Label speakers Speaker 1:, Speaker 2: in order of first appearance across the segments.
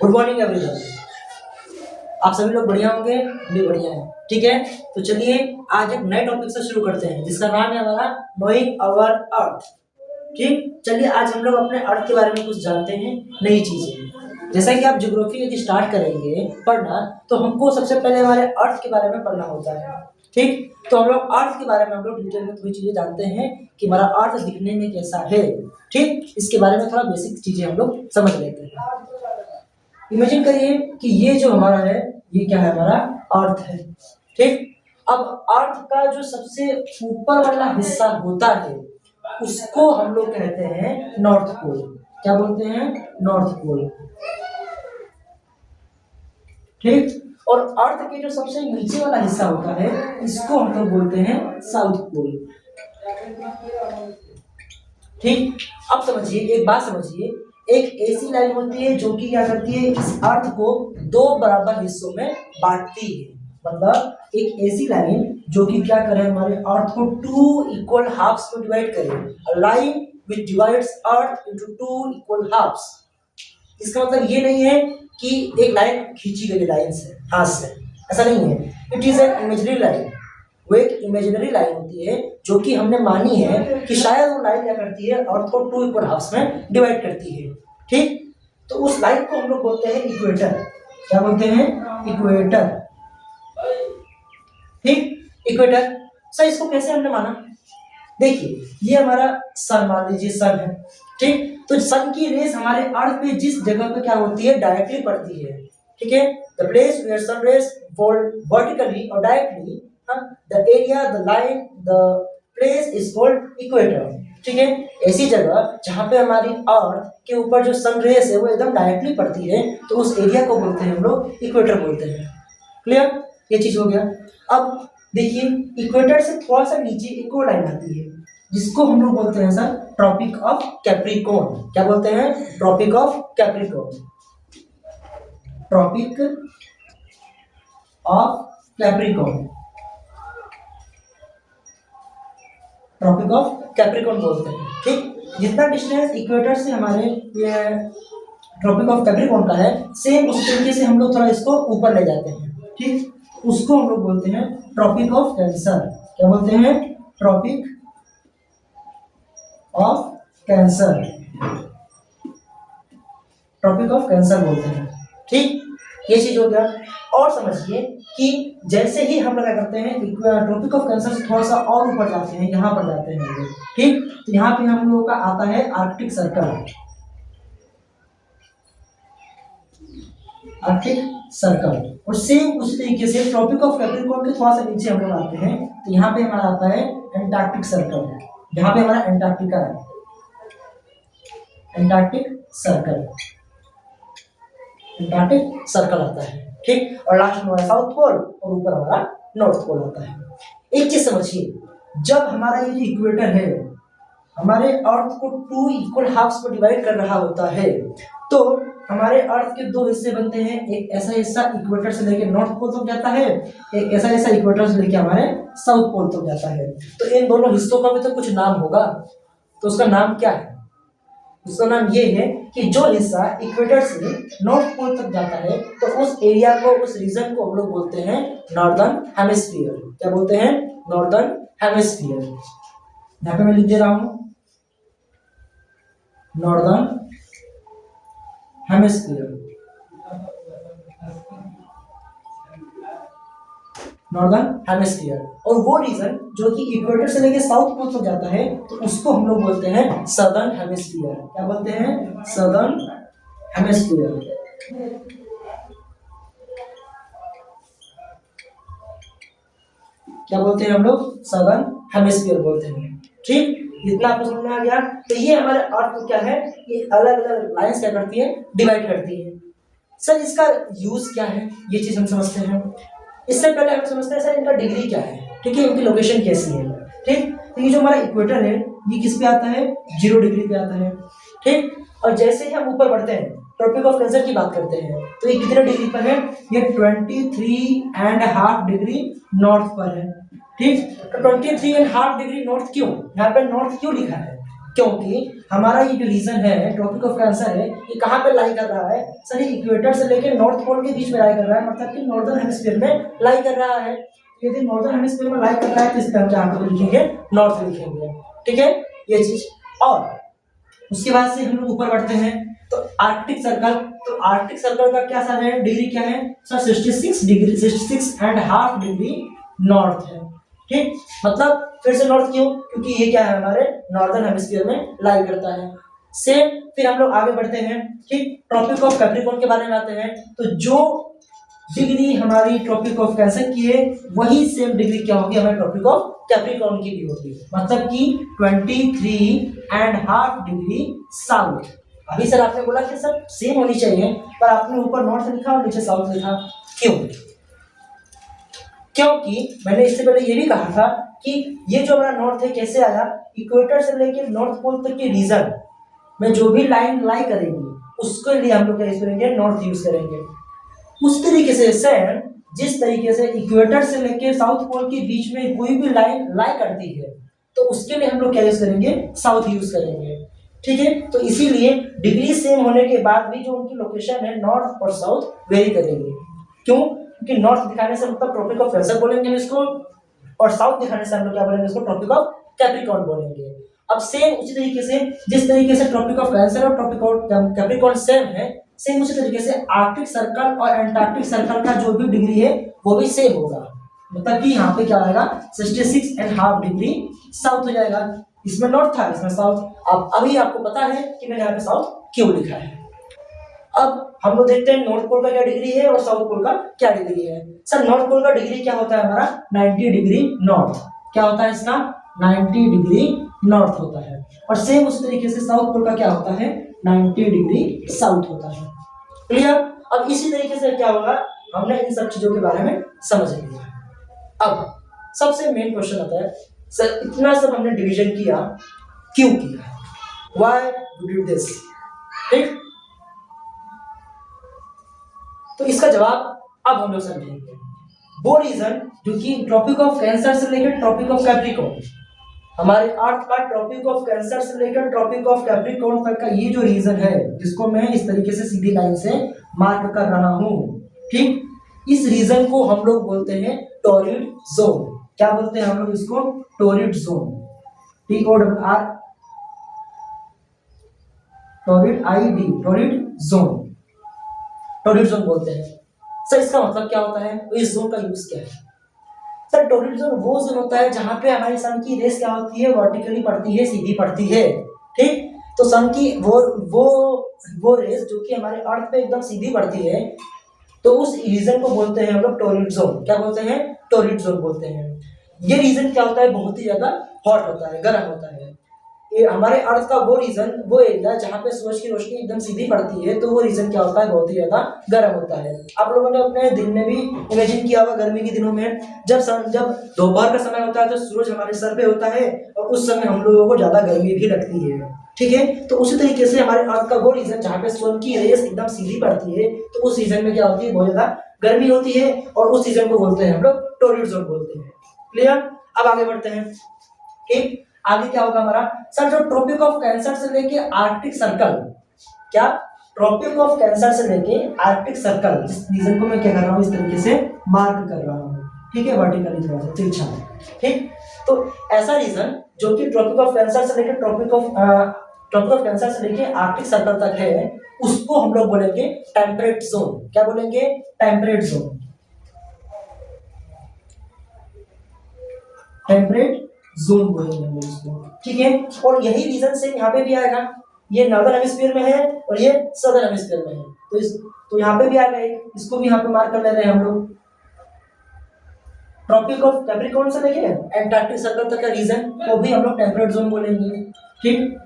Speaker 1: Good morning everyone. आप सभी लोग बढ़िया होंगे, भी बढ़िया है। ठीक है, तो चलिए आज एक नए टॉपिक से शुरू करते हैं जिसका नाम है हमारा नोइंग आवर अर्थ। ठीक, चलिए आज हम लोग अपने अर्थ के बारे में कुछ जानते हैं, नई चीजें। जैसा कि आप ज्योग्राफी यदि स्टार्ट करेंगे पढ़ना तो हमको सबसे पहले हमारे अर्थ के बारे में पढ़ना होता है। ठीक, तो हम लोग अर्थ के बारे में हम लोग डिटेल में थोड़ी चीजें जानते हैं कि हमारा अर्थ दिखने में कैसा है। ठीक, इसके बारे में थोड़ा बेसिक चीजें हम लोग समझ लेते हैं। इमेजिन करिए कि ये जो हमारा है ये क्या है, हमारा अर्थ है। ठीक, अब अर्थ का जो सबसे ऊपर वाला हिस्सा होता है उसको हम लोग कहते हैं नॉर्थ पोल। क्या बोलते हैं? North pole. ठीक, और अर्थ के जो सबसे नीचे वाला हिस्सा होता है इसको हम लोग बोलते हैं साउथ पोल। ठीक, अब समझिए, एक बात समझिए, एक ऐसी लाइन होती है जो कि क्या करती है, इस अर्थ को दो बराबर हिस्सों में बांटती है। मतलब एक ऐसी लाइन जो कि क्या करे, हमारे अर्थ को टू इक्वल हाफ्स में डिवाइड करे। A line which divides earth into two equal halves. इसका मतलब ये नहीं है कि एक लाइन खींची गई लाइन से, हाथ से, ऐसा नहीं है। It is an imaginary line. वो एक इमेजिनरी लाइन होती है जो कि हमने मानी है कि शायद वो लाइन क्या करती है, अर्थ को टू इक्वल हाफ्स में डिवाइड करती है। ठीक, तो उस लाइन को हम लोग बोलते हैं इक्वेटर। क्या बोलते हैं? इक्वेटर। ठीक, इक्वेटर। सर इसको कैसे हमने माना? देखिए, ये हमारा सन, मान लीजिए सन है। ठीक, तो सन की रेस हमारे अर्थ पे जिस जगह पे क्या होती है, डायरेक्टली पड़ती है। ठीक है, the place where sun rays fall vertically और directly, the area, the line, the place is called equator. ठीक है, ऐसी जगह जहां पे हमारी अर्थ के ऊपर जो सन रेस है वो एकदम डायरेक्टली पड़ती है तो उस एरिया को बोलते हैं हम लोग इक्वेटर बोलते हैं। क्लियर? ये चीज हो गया। अब देखिए, इक्वेटर से थोड़ा सा नीचे एक और लाइन आती है जिसको हम लोग बोलते हैं सर ट्रॉपिक ऑफ कैप्रिकॉर्न। क्या बोलते हैं? Tropic of Capricorn. Tropic of Capricorn. Tropic of Capricorn बोलते हैं। ठीक, जितना डिस्टेंस इक्वेटर से हमारे ये ट्रॉपिक ऑफ कैप्रिकॉर्न का है, सेम उस तरीके से हम लोग थोड़ा इसको ऊपर ले जाते हैं। ठीक, उसको हम लोग बोलते हैं ट्रॉपिक ऑफ कैंसर। क्या बोलते हैं? Tropic of cancer. Tropic of cancer बोलते हैं। ठीक, ये चीज हो गया। और समझिए कि जैसे ही हम लोग क्या करते हैं, ट्रॉपिक ऑफ कैंसर से थोड़ा सा और ऊपर जाते हैं, यहाँ पर जाते हैं हम लोग। ठीक, तो यहाँ पे हम लोगों का आता है आर्कटिक सर्कल। Arctic circle. और सेम उसी तरीके से ट्रॉपिक ऑफ कैप्रिकॉर्न के थोड़ा सा नीचे हम लोग आते हैं तो यहाँ पे हमारा आता है एंटार्क्टिक सर्कल। यहाँ पे हमारा एंटार्क्टिका है, एंटार्क्टिक सर्कल। एंटार्क्टिक सर्कल आता है। ठीक, और लास्ट में हमारा साउथ पोल और ऊपर हमारा नॉर्थ पोल आता है। एक चीज समझिए, जब हमारा ये जो इक्वेटर है हमारे अर्थ को टू इक्वल हाफ्स में डिवाइड कर रहा होता है तो हमारे अर्थ के दो हिस्से बनते हैं। एक ऐसा हिस्सा इक्वेटर से लेकर नॉर्थ पोल तक जाता है, एक ऐसा हिस्सा इक्वेटर से लेकर हमारे साउथ पोल तक जाता है। तो इन दोनों हिस्सों का भी तो कुछ नाम होगा, तो उसका नाम क्या है? उसका नाम ये है कि जो हिस्सा इक्वेटर से नॉर्थ पोल तक जाता है तो उस एरिया को, उस रीजन को हम लोग बोलते हैं नॉर्दर्न हेमिस्फीयर। क्या बोलते हैं? Northern hemisphere. यहाँ पे मैं लिख दे रहा हूं नॉर्दर्न हेमिस्फीयर। Northern hemisphere. और वो रीजन जो कि इक्वेटर से लेके साउथ पोल तक जाता है तो उसको हम लोग बोलते हैं सदर्न हेमिस्फीयर। क्या बोलते हैं? Southern hemisphere. क्या बोलते हैं हम लोग? सदर्न हेमिस्फीयर बोलते हैं। ठीक, इतना आपको समझ में आ गया। तो ये हमारे अर्थ को क्या है, ये अलग अलग लाइंस क्या करती है, डिवाइड करती है। सर इसका यूज क्या है, ये चीज हम समझते हैं। इससे पहले हम समझते हैं सर इनका डिग्री क्या है। ठीक है, इनकी लोकेशन कैसी है। ठीक, तो ये जो हमारा इक्वेटर है ये किस पे आता है? 0 डिग्री पे आता है। ठीक, और जैसे ही हम ऊपर बढ़ते हैं ट्रॉपिक ऑफ कैंसर की बात करते हैं तो ये कितने डिग्री पर है? ये 23.5 डिग्री नॉर्थ पर है। ठीक, तो 23.5 डिग्री नॉर्थ क्यों? यहाँ पे नॉर्थ क्यों लिखा है? क्योंकि हमारा ये जो रीजन है, ट्रॉपिक ऑफ कैंसर है, ये कहाँ पे लाई कर रहा है सर? ये इक्वेटर से लेकर नॉर्थ पोल के बीच में लाई कर रहा है, मतलब कि नॉर्दर्न हेमिस्फीयर में लाई कर रहा है। यदि नॉर्दर्न हेमिस्फीयर में लाई कर रहा है तो इस पर हम क्या लिखेंगे? नॉर्थ लिखेंगे। ठीक है, ये चीज। और उसके बाद से हम लोग ऊपर बढ़ते हैं तो आर्कटिक सर्कल। तो आर्कटिक सर्कल का क्या सर है, डिग्री क्या है सर? 66 डिग्री, 66.5 डिग्री नॉर्थ है। ठीक, मतलब फिर से नॉर्थ क्यों? क्योंकि ये क्या है, हमारे नॉर्दर्न हेमिस्फीयर में लाई करता है। सेम, फिर हम लोग आगे बढ़ते हैं। ठीक, ट्रॉपिक ऑफ कैप्रिकॉर्न के बारे में आते हैं। तो जो डिग्री हमारी ट्रॉपिक ऑफ कैंसर की है, वही सेम डिग्री क्या होगी हमारे ट्रॉपिक ऑफ कैप्रिकॉर्न की भी होगी, मतलब कि 23.5 डिग्री साउथ। अभी सर आपने बोला कि सर सेम होनी चाहिए, पर आपने ऊपर नॉर्थ लिखा और नीचे साउथ लिखा, क्यों? क्योंकि मैंने इससे पहले ये भी कहा था कि ये जो हमारा नॉर्थ है कैसे आया, इक्वेटर से लेकर नॉर्थ पोल तक के रीजन में जो भी लाइन लाई करेंगे उसके लिए हम लोग क्या यूज करेंगे? नॉर्थ यूज करेंगे। उस तरीके से सेम, जिस तरीके से इक्वेटर से लेकर साउथ पोल के बीच में कोई भी लाइन लाई करती है तो उसके लिए हम लोग क्या यूज करेंगे? साउथ यूज करेंगे। ठीक है, तो इसीलिए डिग्री सेम होने के बाद भी जो उनकी लोकेशन है नॉर्थ और साउथ वेरी करेंगे। क्यों? क्योंकि नॉर्थ दिखाने से मतलब ट्रॉपिक ऑफ कैंसर बोलेंगे हम इसको, और साउथ दिखाने से हम लोग क्या बोलेंगे इसको? ट्रॉपिक ऑफ कैप्रिकॉर्न बोलेंगे। अब सेम उसी तरीके से, जिस तरीके से ट्रॉपिक ऑफ कैंसर और ट्रॉपिक ऑफ कैप्रिकॉर्न सेम है, सेम उसी तरीके से आर्कटिक सर्कल और एंटार्क्टिक सर्कल का जो भी डिग्री है वो भी सेम होगा। मतलब कि यहाँ पे क्या आएगा? 66.5 डिग्री साउथ हो जाएगा। इसमें नॉर्थ था, इसमें साउथ। अब अभी आपको पता है कि मैंने यहाँ पे साउथ क्यों लिखा है। अब हम लोग देखते हैं नॉर्थ पोल का क्या डिग्री है और साउथ पोल का क्या डिग्री है। सर नॉर्थ पोल का डिग्री क्या होता है हमारा? 90 डिग्री नॉर्थ। क्या होता है इसका? 90 डिग्री नॉर्थ होता है। और सेम उस तरीके से साउथ पोल का क्या होता है? 90 डिग्री साउथ होता है। क्लियर? अब इसी तरीके से क्या होगा, हमने इन सब चीजों के बारे में समझ लिया। अब सबसे मेन क्वेश्चन आता है, सर इतना सब हमने डिवीजन किया, क्यों किया? Why we did this? ठीक, तो इसका जवाब अब हम लोग समझेंगे। वो रीजन जो कि ट्रॉपिक ऑफ कैंसर से लेकर ट्रॉपिक ऑफ कैप्रिकॉर्न, हमारे अर्थ का ट्रॉपिक ऑफ कैंसर से लेकर ट्रॉपिक ऑफ कैप्रिकॉर्न तक का ये जो रीजन है, जिसको मैं इस तरीके से सीधी लाइन से मार्क कर रहा हूं, ठीक, इस रीजन को हम लोग बोलते हैं टॉरिड जोन। क्या बोलते हैं हम लोग इसको? Torrid zone. TORR, torrid ID, torrid zone, torrid zone बोलते हैं। सर इसका मतलब क्या होता है? तो इस जोन का यूज क्या है? सर टॉरिड जोन वो जोन होता है जहां पे हमारी सन की रेस क्या होती है? वर्टिकली पड़ती है, सीधी पड़ती है। ठीक, तो सन की वो रेस जो कि हमारे अर्थ पे एकदम सीधी पड़ती है, तो उस रीजन को बोलते हैं हम लोग टॉरिड जोन। क्या बोलते हैं? टॉरिड जोन बोलते हैं। ये रीजन क्या होता है? बहुत ही ज्यादा हॉट होता है, गर्म होता है। ये हमारे अर्थ का वो रीजन, वो एरिया जहाँ पे सूरज की रोशनी एकदम सीधी पड़ती है, तो वो रीजन क्या होता है? बहुत ही ज्यादा गर्म होता है। आप लोगों ने अपने दिन में भी इमेजिन किया होगा, गर्मी के दिनों में जब दोपहर का समय होता है तो सूरज हमारे सर पे होता है और उस समय हम लोगों को ज्यादा गर्मी भी लगती है। ठीक है, तो उसी तरीके से हमारे अर्थ का वो रीजन जहाँ पे सूरज की रेस एकदम सीधी पड़ती है, तो उस रीजन में क्या होती है? बहुत ज्यादा गर्मी होती है, और उस रीजन को बोलते हैं हम लोग टॉरिड जोन बोलते हैं। क्लियर? अब आगे बढ़ते हैं। ठीक, आगे क्या होगा हमारा? सर जो ट्रॉपिक ऑफ कैंसर से लेके आर्कटिक सर्कल, क्या ट्रॉपिक ऑफ कैंसर से लेके आर्कटिक सर्कल, इस रीजन को मैं क्या कर रहा हूँ? इस तरीके से मार्क कर रहा हूँ। ठीक है, वर्टिकली थोड़ा सा तिरछा। ठीक, तो ऐसा रीजन जो कि ट्रॉपिक ऑफ कैंसर से लेके आर्कटिक सर्कल तक है, उसको हम लोग बोलेंगे टेम्परेट जोन। क्या बोलेंगे? Temperate zone. टेम्परेट जोन बोलेंगे हम इसको। ठीक है, और यही रीजन से यहाँ पे भी आएगा। ये नॉर्दर्न हेमिस्फीयर में है और ये सदर्न हेमिस्फीयर में है, तो यहाँ पे भी आ गए, इसको भी यहाँ पे मार्क कर ले रहे हैं हम लोग। ट्रॉपिक ऑफ कैप्रिकॉर्न से लेके एंटार्क्टिक सर्कल तक का रीजन वो भी हम लोग टेम्परेट जोन बोलेंगे। ठीक,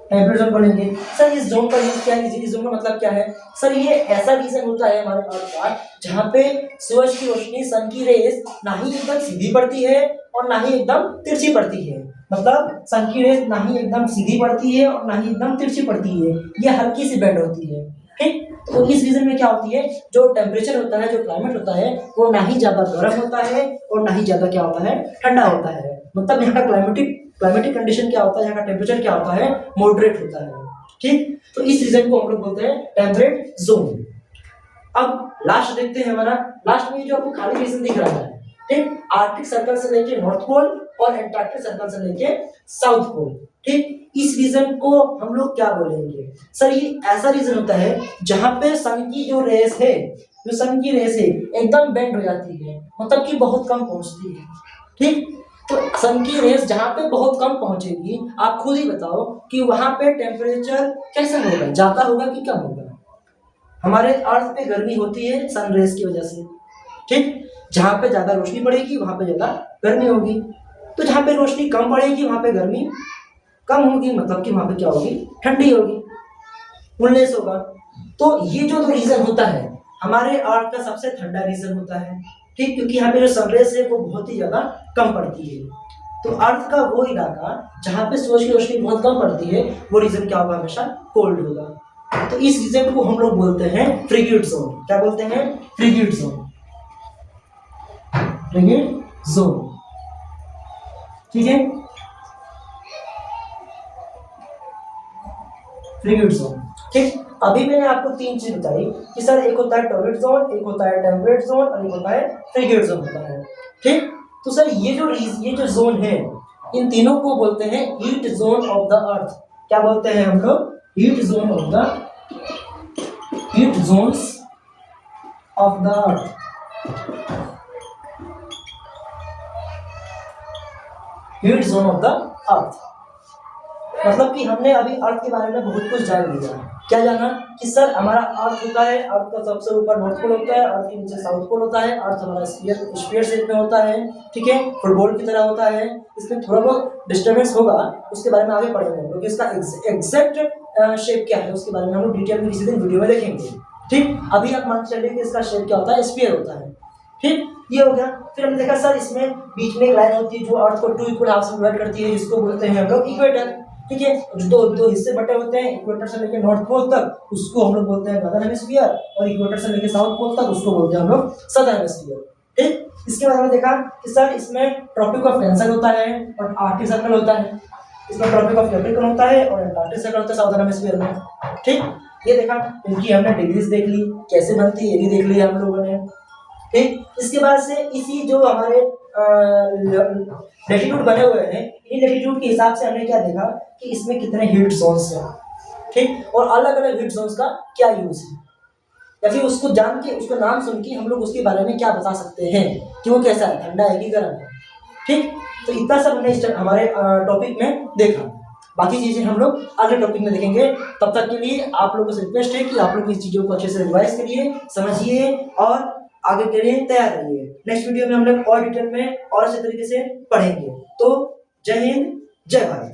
Speaker 1: टेम्परेट जोन बोलेंगे। सर इस जोन का यूज क्या है? इस जोन का मतलब क्या है? सर ये ऐसा रीजन होता है हमारे अर्थ का जहाँ पे सूरज की रोशनी, सन की रेस ना ही एकदम सीधी पड़ती है और ना ही एकदम तिरछी पड़ती है। मतलब सन की रेस ना ही एकदम सीधी पड़ती है और ना ही एकदम तिरछी पड़ती है, ये हल्की सी बेंड होती है। ठीक। तो इस रीजन में क्या होती है, जो टेम्परेचर होता है, जो क्लाइमेट होता है, वो ना ही ज्यादा गर्म होता है और ना ही ज्यादा क्या होता है, ठंडा होता है। मतलब यहाँ का क्लाइमेटिक कंडीशन क्या होता है, यहाँ का टेम्परेचर क्या होता है, मॉडरेट होता है। ठीक। तो इस रीजन को हम लोग बोलते हैं टेम्परेट जोन। अब लास्ट देखते हैं, हमारा लास्ट में जो आपको खाली रीजन दिख रहा है, ठीक, आर्कटिक सर्कल से लेके नॉर्थ पोल और एंटार्क्टिक सर्कल से लेके साउथ पोल। ठीक। इस रीजन को हम लोग क्या बोलेंगे सर, ये ऐसा रीजन होता है जहां पे सन की जो रेस है, जो सन की रेस है एकदम बेंड हो जाती है, मतलब कि बहुत कम पहुंचती है। ठीक। तो सन की रेस जहां पे बहुत कम पहुंचेगी, आप खुद ही बताओ कि वहां पे टेम्परेचर कैसा होगा, ज्यादा होगा कि कम होगा। हमारे अर्थ पे गर्मी होती है सन रेस की वजह से। ठीक। जहां पे ज्यादा रोशनी पड़ेगी वहां पे ज्यादा गर्मी होगी, तो जहां पे रोशनी कम पड़ेगी वहां पे गर्मी कम होगी, मतलब कि वहां पे क्या होगी, ठंडी होगी, कूलनेस होगा। तो ये जो रीजन होता है हमारे अर्थ का सबसे ठंडा रीजन होता है। ठीक। क्योंकि यहाँ पे जो सनरेज है वो बहुत ही ज्यादा कम पड़ती है। तो अर्थ का वो इलाका जहां पे सूरज की रोशनी बहुत कम पड़ती है, वो रीजन क्या होगा, हमेशा कोल्ड होगा। तो इस रीजन को हम लोग बोलते हैं फ्रिगिड जोन। क्या बोलते हैं, फ्रिगिड जोन, फ्रिगिड जोन। ठीक है, फ्रिगिड जोन। ठीक। अभी मैंने आपको तीन चीज बताई कि सर एक होता है टॉर्रिड जोन, एक होता है टेम्परेट जोन और एक होता है फ्रिगिड जोन होता है। ठीक। तो सर ये जो जोन है, इन तीनों को बोलते हैं heat zone of the earth. क्या बोलते हैं हम लोग, heat zone of the, heat zones of the earth. Heat zone of the earth, मतलब कि हमने अभी अर्थ के बारे में बहुत कुछ जान लिया। क्या जाना कि सर हमारा अर्थ होता है, अर्थ का सबसे ऊपर नॉर्थ पोल होता है, अर्थ के नीचे साउथ पोल होता है, अर्थ हमारा स्फीयर शेप में होता है। ठीक है, फुटबॉल की तरह होता है। इसमें थोड़ा बहुत डिस्टर्बेंस होगा, उसके बारे में आगे पढ़ेंगे, क्योंकि इसका एग्जैक्ट शेप क्या है उसके बारे में हम लोग डिटेल में किसी दिन वीडियो में देखेंगे। ठीक। अभी आप मान चलिए कि इसका शेप क्या होता है, स्फीयर होता है। ठीक, ये हो गया। फिर हमने देखा सर इसमें बीच में एक लाइन होती है जो अर्थ को टू इक्वल हाफ में डिवाइड करती है, जिसको बोलते हैं हम लोग इक्वेटर। ठीक है, जो दो हिस्से बटे होते हैं, इक्वेटर से लेकर नॉर्थ पोल तक उसको हम लोग बोलते हैं नॉर्दर्न हेमिस्फीयर, और इक्वेटर से लेकर साउथ पोल तक उसको बोलते हैं हम लोग सदर्न हेमिस्फीयर। ठीक। इसके बाद हमने देखा कि सर इसमें ट्रॉपिक ऑफ कैंसर होता है और आर्कटिक सर्कल होता है। इसमें ट्रॉपिक ऑफ कैप्रिकॉर्न होता है और एंटार्क्टिक सर्कल होता है साउदर्न हेमिस्फीयर में। ठीक, ये देखा। इनकी हमने डिग्रीज देख ली, कैसे बनती है ये भी देख लिया हम लोगों ने। ठीक। इसके बाद से इसी जो हमारे लैटिट्यूड बने हुए हैं, इन लैटिट्यूड के हिसाब से हमने क्या देखा कि इसमें कितने हीट जोन्स हैं। ठीक, और अलग अलग हीट जोन्स का क्या यूज है, या फिर उसको जान के, उसका नाम सुन के हम लोग उसके बारे में क्या बता सकते हैं कि वो कैसा है, ठंडा है कि गर्म है। ठीक, तो इतना सब हमने इस हमारे टॉपिक में देखा। बाकी चीजें हम लोग अगले टॉपिक में देखेंगे। तब तक के लिए आप लोगों से रिक्वेस्ट है कि आप लोग इस चीजों को अच्छे से रिवाइज करिए, समझिए और आगे के लिए तैयार रहिए। नेक्स्ट वीडियो में हम लोग और डिटेल में और अच्छे तरीके से पढ़ेंगे। तो जय हिंद, जय भारत।